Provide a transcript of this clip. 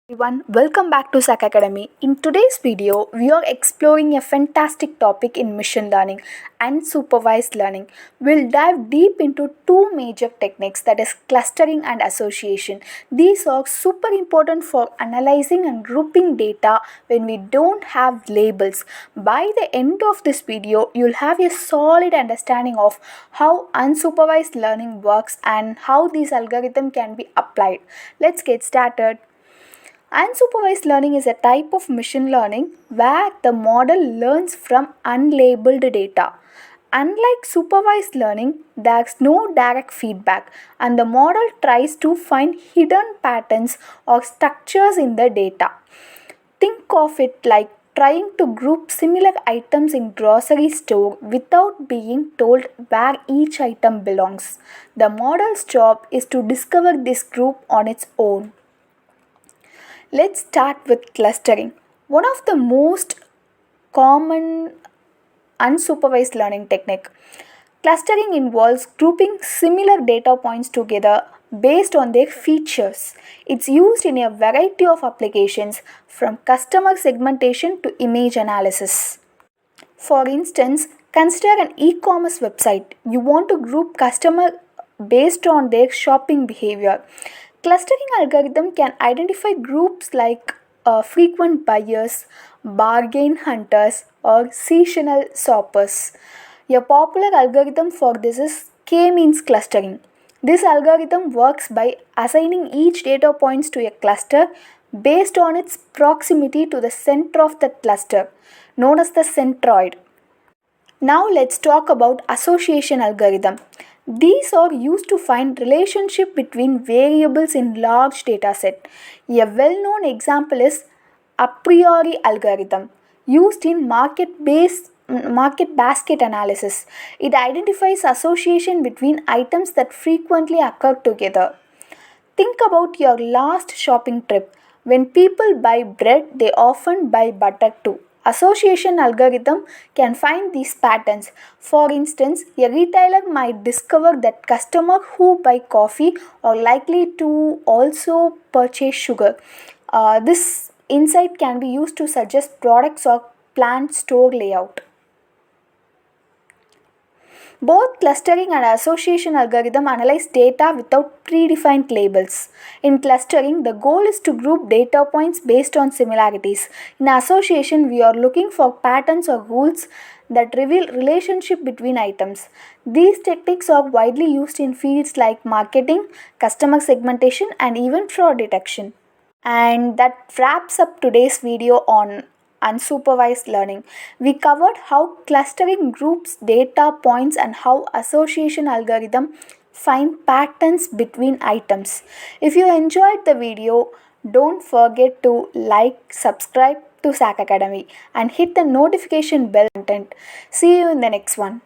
Everyone, welcome back to SAC Academy. In today's video, we are exploring a fantastic topic in machine learning and supervised learning. We'll dive deep into two major techniques, that is clustering and association. These are super important for analyzing and grouping data when we don't have labels. By the end of this video, you'll have a solid understanding of how unsupervised learning works and how these algorithms can be applied. Let's get started. Unsupervised learning is a type of machine learning where the model learns from unlabeled data. Unlike supervised learning, there's no direct feedback, and the model tries to find hidden patterns or structures in the data. Think of it like trying to group similar items in grocery store without being told where each item belongs. The model's job is to discover this group on its own. Let's start with clustering. One of the most common unsupervised learning technique. Clustering involves grouping similar data points together based on their features. It's used in a variety of applications from customer segmentation to image analysis. For instance, consider an e-commerce website. You want to group customer based on their shopping behavior. Clustering algorithm can identify groups like frequent buyers, bargain hunters, or seasonal shoppers. A popular algorithm for this is k-means clustering. This algorithm works by assigning each data points to a cluster based on its proximity to the center of the cluster, known as the centroid. Now let's talk about association algorithm. These are used to find relationship between variables in large data set. A well-known example is a priori algorithm used in market basket analysis. It identifies association between items that frequently occur together. Think about your last shopping trip. When people buy bread, they often buy butter too. Association algorithm can find these patterns. For instance, a retailer might discover that customers who buy coffee are likely to also purchase sugar. This insight can be used to suggest products or plan store layout. Both clustering and association algorithm analyze data without predefined labels. In clustering, the goal is to group data points based on similarities. In association, we are looking for patterns or rules that reveal relationship between items. These techniques are widely used in fields like marketing, customer segmentation, and even fraud detection. And that wraps up today's video on unsupervised learning. We covered how clustering groups data points and how association algorithm find patterns between items. If you enjoyed the video, don't forget to like, subscribe to SAC Academy and hit the notification bell content. See you in the next one.